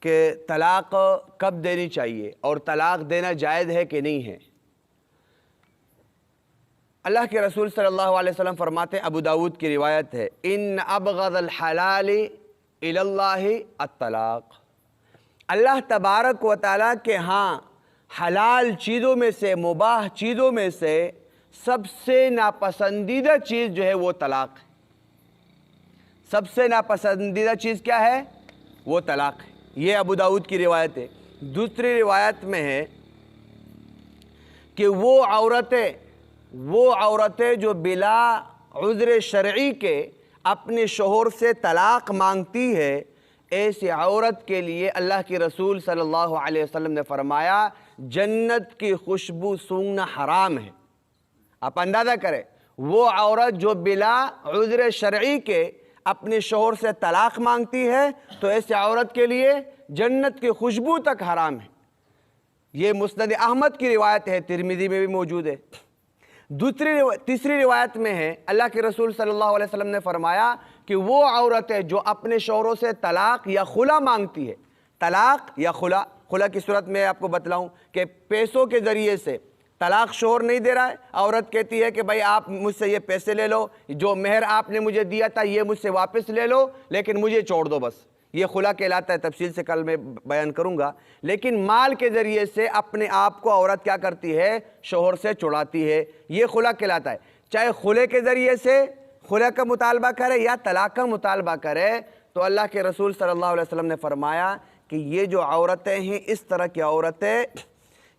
کہ طلاق کب دینی چاہیے اور طلاق دینا جائز ہے کہ نہیں ہے۔ اللہ کے رسول صلی اللہ علیہ وسلم فرماتے ہیں، ابو داود کی روایت ہے، ان ابغض الحلال الی اللہ الطلاق۔ اللہ تبارک و تعالیٰ کے ہاں حلال چیزوں میں سے، مباح چیزوں میں سے سب سے ناپسندیدہ چیز جو ہے وہ طلاق ہے۔ سب سے ناپسندیدہ چیز کیا ہے؟ وہ طلاق ہے۔ یہ ابو داود کی روایت ہے۔ دوسری روایت میں ہے کہ وہ عورتیں جو بلا عذر شرعی کے اپنے شوہر سے طلاق مانگتی ہے، ایسی عورت کے لیے اللہ کے رسول صلی اللہ علیہ وسلم نے فرمایا جنت کی خوشبو سونگھنا حرام ہے۔ آپ اندازہ کریں، وہ عورت جو بلا عذر شرعی کے اپنے شوہر سے طلاق مانگتی ہے تو ایسی عورت کے لیے جنت کی خوشبو تک حرام ہے۔ یہ مسند احمد کی روایت ہے، ترمذی میں بھی موجود ہے۔ تیسری روایت میں ہے، اللہ کے رسول صلی اللہ علیہ وسلم نے فرمایا کہ وہ عورتیں جو اپنے شوہروں سے طلاق یا خلا مانگتی ہے، طلاق یا خلا کی صورت میں آپ کو بتلاؤں کہ پیسوں کے ذریعے سے طلاق شوہر نہیں دے رہا ہے، عورت کہتی ہے کہ بھائی آپ مجھ سے یہ پیسے لے لو، جو مہر آپ نے مجھے دیا تھا یہ مجھ سے واپس لے لو، لیکن مجھے چھوڑ دو بس۔ یہ خلا کہلاتا ہے، تفصیل سے کل میں بیان کروں گا۔ لیکن مال کے ذریعے سے اپنے آپ کو عورت کیا کرتی ہے؟ شوہر سے چھڑاتی ہے، یہ خلا کہلاتا ہے۔ چاہے خلے کے ذریعے سے خلا کا مطالبہ کرے یا طلاق کا مطالبہ کرے، تو اللہ کے رسول صلی اللہ علیہ وسلم نے فرمایا کہ یہ جو عورتیں ہیں، اس طرح کی عورتیں،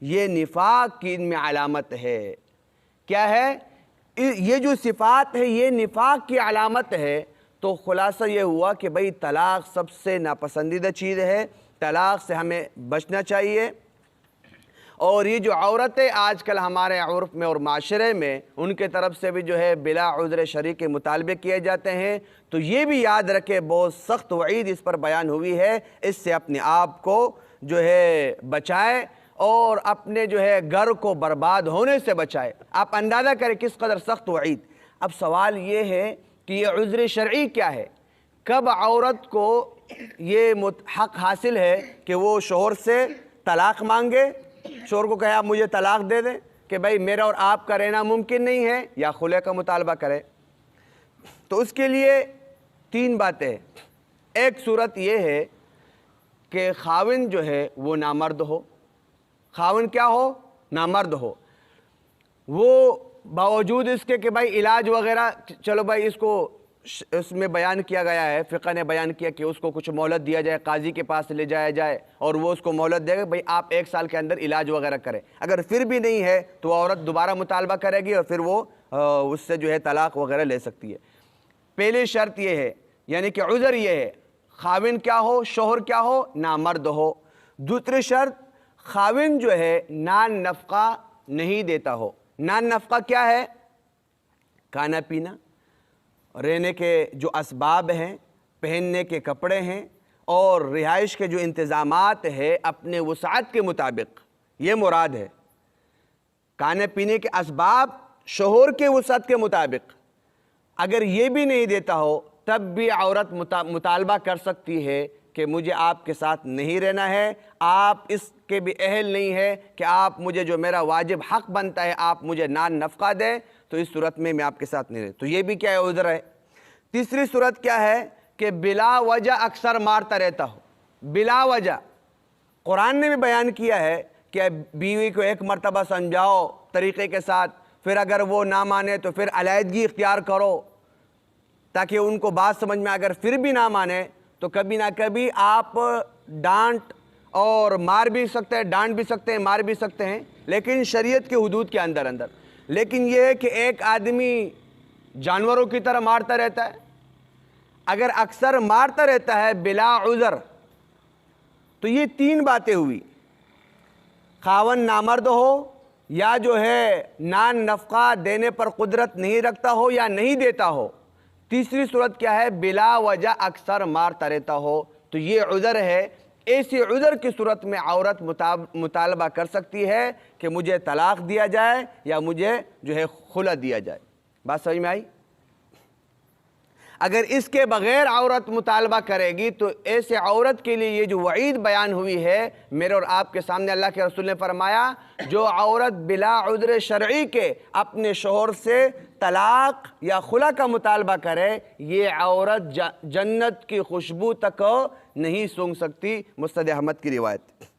یہ نفاق کی ان میں علامت ہے۔ کیا ہے؟ یہ جو صفات ہے یہ نفاق کی علامت ہے۔ تو خلاصہ یہ ہوا کہ بھئی طلاق سب سے ناپسندیدہ چیز ہے، طلاق سے ہمیں بچنا چاہیے۔ اور یہ جو عورتیں آج کل ہمارے عرف میں اور معاشرے میں ان کے طرف سے بھی جو ہے بلا عذر شرعی کے مطالبے کیے جاتے ہیں، تو یہ بھی یاد رکھے بہت سخت وعید اس پر بیان ہوئی ہے، اس سے اپنے آپ کو جو ہے بچائے اور اپنے جو ہے گھر کو برباد ہونے سے بچائے۔ آپ اندازہ کریں کس قدر سخت وعید۔ اب سوال یہ ہے کہ یہ عذر شرعی کیا ہے؟ کب عورت کو یہ حق حاصل ہے کہ وہ شوہر سے طلاق مانگے، شوہر کو کہے آپ مجھے طلاق دے دیں کہ بھائی میرا اور آپ کا رہنا ممکن نہیں ہے، یا خلع کا مطالبہ کرے؟ تو اس کے لیے تین باتیں ہیں۔ ایک صورت یہ ہے کہ خاوند جو ہے وہ نامرد ہو، خاوند کیا ہو؟ نامرد ہو۔ وہ باوجود اس کے کہ بھائی علاج وغیرہ، چلو بھائی اس میں بیان کیا گیا ہے، فقہ نے بیان کیا کہ اس کو کچھ مہلت دیا جائے، قاضی کے پاس لے جایا جائے اور وہ اس کو مہلت دے گا بھئی آپ 1 سال کے اندر علاج وغیرہ کریں۔ اگر پھر بھی نہیں ہے تو عورت دوبارہ مطالبہ کرے گی اور پھر وہ اس سے جو ہے طلاق وغیرہ لے سکتی ہے۔ پہلی شرط یہ ہے، یعنی کہ عذر یہ ہے، خاوند کیا ہو؟ شوہر کیا ہو؟ نامرد ہو۔ دوسری شرط، خاوند جو ہے نان نفقہ نہیں دیتا ہو۔ نان نفقہ کیا ہے؟ کھانا پینا، رہنے کے جو اسباب ہیں، پہننے کے کپڑے ہیں اور رہائش کے جو انتظامات ہیں اپنے وسعت کے مطابق، یہ مراد ہے۔ کھانے پینے کے اسباب شوہر کے وسعت کے مطابق، اگر یہ بھی نہیں دیتا ہو تب بھی عورت مطالبہ کر سکتی ہے کہ مجھے آپ کے ساتھ نہیں رہنا ہے، آپ اس کے بھی اہل نہیں ہے کہ آپ مجھے جو میرا واجب حق بنتا ہے آپ مجھے نان نفقہ دیں، تو اس صورت میں میں آپ کے ساتھ نہیں رہتا۔ تو یہ بھی کیا ہے؟ عذر ہے۔ تیسری صورت کیا ہے کہ بلا وجہ اکثر مارتا رہتا ہو، بلا وجہ۔ قرآن نے بھی بیان کیا ہے کہ بیوی کو 1 مرتبہ سمجھاؤ طریقے کے ساتھ، پھر اگر وہ نہ مانے تو پھر علیحدگی اختیار کرو تاکہ ان کو بات سمجھ میں، اگر پھر بھی نہ مانے تو کبھی نہ کبھی آپ ڈانٹ اور مار بھی سکتے ہیں، ڈانٹ بھی سکتے ہیں، مار بھی سکتے ہیں، لیکن شریعت کے حدود کے اندر۔ لیکن یہ ہے کہ ایک آدمی جانوروں کی طرح مارتا رہتا ہے، اگر اکثر مارتا رہتا ہے بلا عذر، تو یہ 3 باتیں ہوئی، خاوند نامرد ہو، یا جو ہے نان نفقہ دینے پر قدرت نہیں رکھتا ہو یا نہیں دیتا ہو، تیسری صورت کیا ہے؟ بلا وجہ اکثر مارتا رہتا ہو، تو یہ عذر ہے۔ ایسی عذر کی صورت میں عورت مطالبہ کر سکتی ہے کہ مجھے طلاق دیا جائے یا مجھے جو ہے خلع دیا جائے۔ بات سمجھ میں آئی؟ اگر اس کے بغیر عورت مطالبہ کرے گی تو ایسے عورت کے لیے یہ جو وعید بیان ہوئی ہے میرے اور آپ کے سامنے اللہ کے رسول نے فرمایا جو عورت بلا عذر شرعی کے اپنے شوہر سے طلاق یا خلا کا مطالبہ کرے یہ عورت جنت کی خوشبو تک نہیں سونگھ سکتی۔ مسند احمد کی روایت۔